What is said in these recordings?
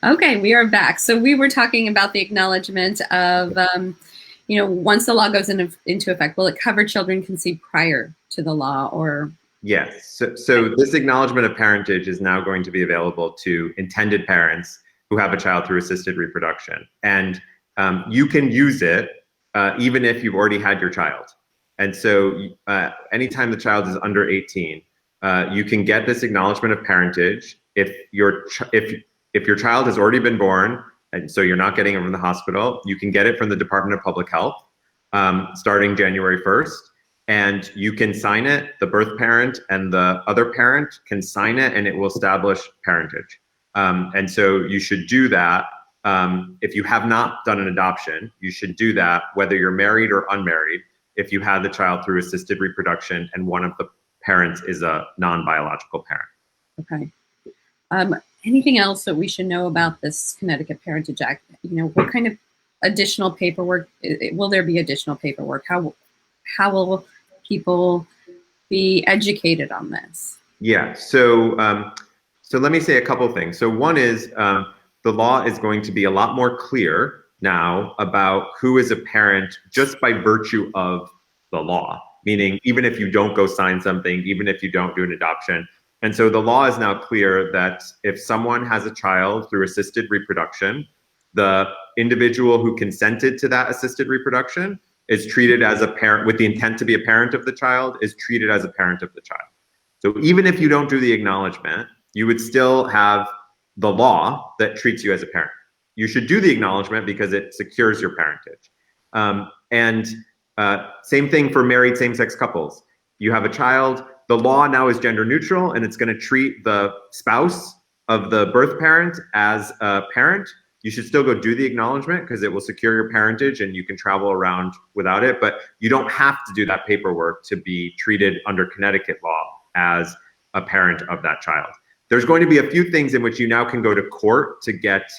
Okay, we are back. So we were talking about the acknowledgement of, once the law goes into effect, will it cover children conceived prior to the law or? Yes. So this acknowledgement of parentage is now going to be available to intended parents who have a child through assisted reproduction. And you can use it even if you've already had your child. And so anytime the child is under 18, you can get this acknowledgement of parentage if your child has already been born, and so you're not getting it from the hospital. You can get it from the Department of Public Health starting January 1st. And you can sign it, the birth parent and the other parent can sign it, and it will establish parentage. And so you should do that. If you have not done an adoption, you should do that whether you're married or unmarried if you had the child through assisted reproduction and one of the parents is a non-biological parent. Okay. Anything else that we should know about this Connecticut Parentage Act? What kind of additional paperwork, will there be additional paperwork? How will people be educated on this? Yeah, so let me say a couple of things. So one is the law is going to be a lot more clear now about who is a parent just by virtue of the law, meaning even if you don't go sign something, even if you don't do an adoption. And so the law is now clear that if someone has a child through assisted reproduction, the individual who consented to that assisted reproduction is treated as a parent with the intent to be a parent of the child, is treated as a parent of the child. So even if you don't do the acknowledgement, you would still have the law that treats you as a parent. You should do the acknowledgement because it secures your parentage. Same thing for married same-sex couples. You have a child, the law now is gender neutral, and it's going to treat the spouse of the birth parent as a parent. You should still go do the acknowledgement because it will secure your parentage and you can travel around without it. But you don't have to do that paperwork to be treated under Connecticut law as a parent of that child. There's going to be a few things in which you now can go to court to get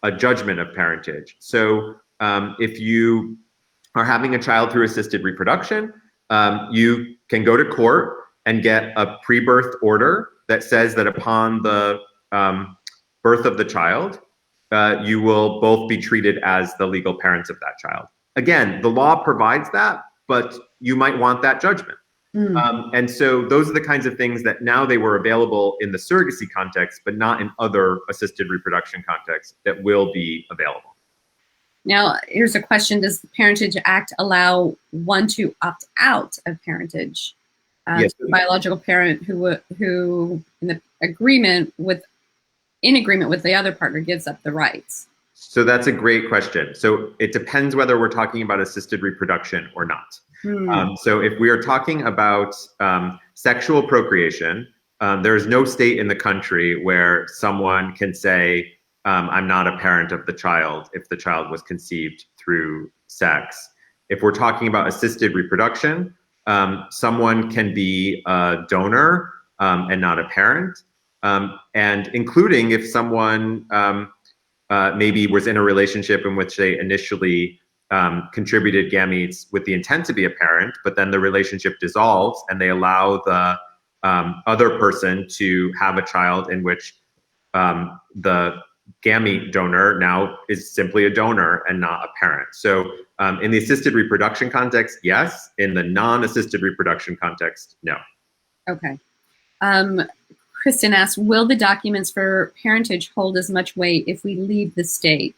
a judgment of parentage. So if you are having a child through assisted reproduction, you can go to court and get a pre-birth order that says that upon the birth of the child, you will both be treated as the legal parents of that child. Again, the law provides that, but you might want that judgment. And so those are the kinds of things that now they were available in the surrogacy context, but not in other assisted reproduction contexts that will be available. Now, here's a question. Does the Parentage Act allow one to opt out of parentage? Yes. Biological parent who in agreement with the other partner gives up the rights? So that's a great question. So it depends whether we're talking about assisted reproduction or not. So if we are talking about sexual procreation, there is no state in the country where someone can say, I'm not a parent of the child if the child was conceived through sex. If we're talking about assisted reproduction, someone can be a donor and not a parent. And including if someone maybe was in a relationship in which they initially contributed gametes with the intent to be a parent, but then the relationship dissolves and they allow the other person to have a child in which the gamete donor now is simply a donor and not a parent. So in the assisted reproduction context, yes. In the non-assisted reproduction context, no. Okay. Kristen asks, will the documents for parentage hold as much weight if we leave the state?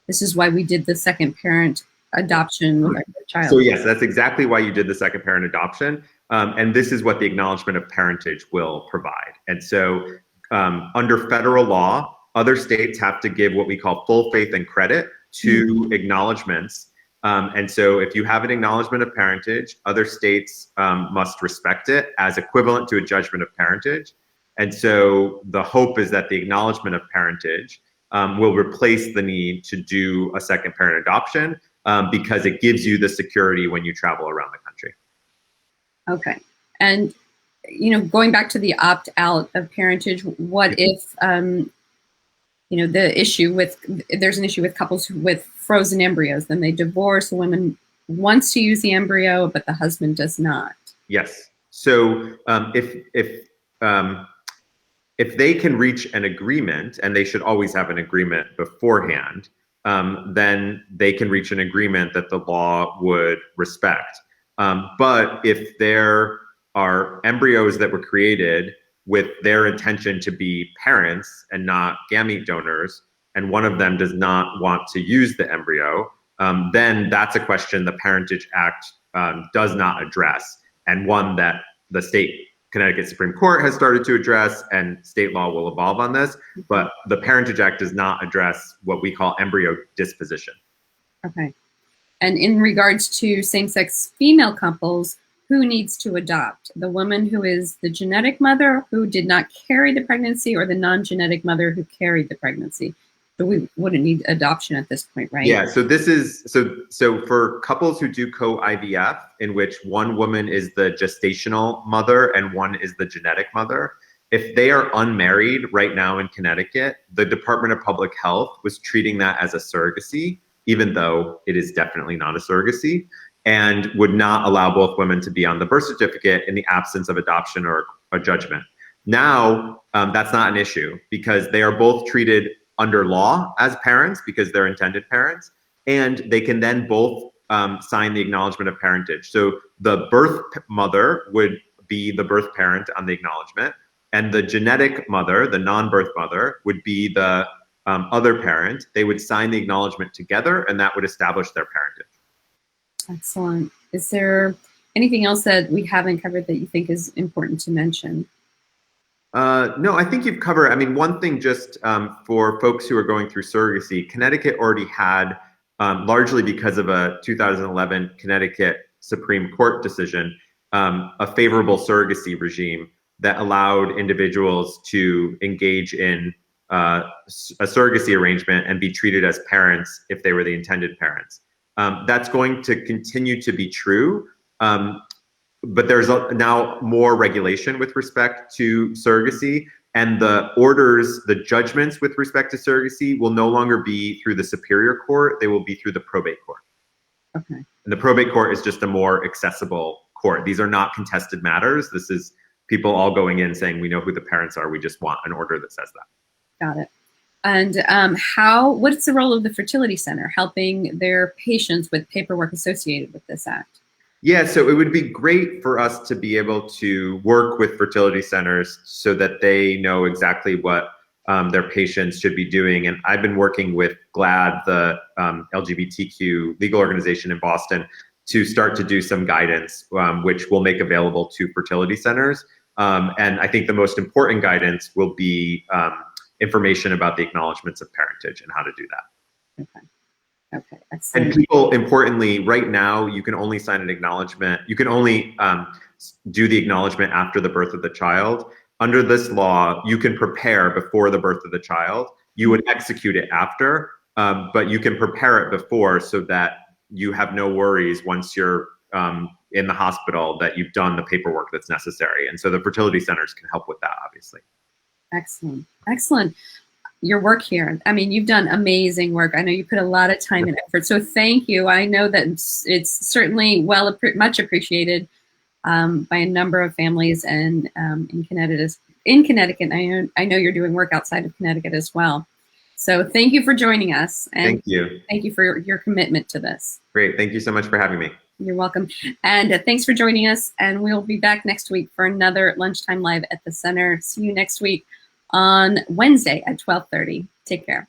This is why we did the second parent adoption with our child. So yes, that's exactly why you did the second parent adoption. And this is what the acknowledgement of parentage will provide. And so under federal law, other states have to give what we call full faith and credit to acknowledgements. And so if you have an acknowledgement of parentage, other states must respect it as equivalent to a judgment of parentage. And so the hope is that the acknowledgement of parentage will replace the need to do a second parent adoption because it gives you the security when you travel around the country. Okay. And, going back to the opt-out of parentage, what if, there's an issue with couples with frozen embryos, then they divorce, the woman wants to use the embryo, but the husband does not. Yes. So if if they can reach an agreement, and they should always have an agreement beforehand, then they can reach an agreement that the law would respect. But if there are embryos that were created with their intention to be parents and not gamete donors, and one of them does not want to use the embryo, then that's a question the Parentage Act does not address, and one that the state Connecticut Supreme Court has started to address, and state law will evolve on this. But the Parentage Act does not address what we call embryo disposition. Okay. And in regards to same-sex female couples, who needs to adopt? The woman who is the genetic mother who did not carry the pregnancy, or the non-genetic mother who carried the pregnancy? So we wouldn't need adoption at this point, right? Yeah, so this is, so for couples who do co-IVF, in which one woman is the gestational mother and one is the genetic mother, if they are unmarried right now in Connecticut, the Department of Public Health was treating that as a surrogacy, even though it is definitely not a surrogacy, and would not allow both women to be on the birth certificate in the absence of adoption or a judgment. Now, that's not an issue, because they are both treated under law as parents because they're intended parents, and they can then both sign the acknowledgement of parentage. So the birth mother would be the birth parent on the acknowledgement, and the genetic mother, the non-birth mother, would be the other parent. They would sign the acknowledgement together, and that would establish their parentage. Excellent. Is there anything else that we haven't covered that you think is important to mention? No, I think you've covered. I mean, one thing just for folks who are going through surrogacy, Connecticut already had, largely because of a 2011 Connecticut Supreme Court decision, a favorable surrogacy regime that allowed individuals to engage in a surrogacy arrangement and be treated as parents if they were the intended parents. That's going to continue to be true. But there's now more regulation with respect to surrogacy, and the orders, the judgments with respect to surrogacy will no longer be through the superior court, they will be through the probate court. Okay. And the probate court is just a more accessible court. These are not contested matters. This is people all going in saying, we know who the parents are, we just want an order that says that. Got it. And what's the role of the Fertility Center helping their patients with paperwork associated with this act? Yeah, so it would be great for us to be able to work with fertility centers so that they know exactly what their patients should be doing. And I've been working with GLAAD, the LGBTQ legal organization in Boston, to start to do some guidance, which we'll make available to fertility centers. And I think the most important guidance will be information about the acknowledgements of parentage and how to do that. Okay. Okay, excellent. And people, importantly, right now, you can only sign an acknowledgement. You can only do the acknowledgement after the birth of the child. Under this law, you can prepare before the birth of the child. You would execute it after, but you can prepare it before so that you have no worries once you're in the hospital that you've done the paperwork that's necessary. And so the fertility centers can help with that, obviously. Excellent. Excellent. Your work here. I mean, you've done amazing work. I know you put a lot of time and effort. So thank you. I know that it's certainly much appreciated by a number of families and in Connecticut. I know you're doing work outside of Connecticut as well. So thank you for joining us. And thank you. Thank you for your commitment to this. Great. Thank you so much for having me. You're welcome. And thanks for joining us. And we'll be back next week for another Lunchtime Live at the Center. See you next week on Wednesday at 12:30. Take care.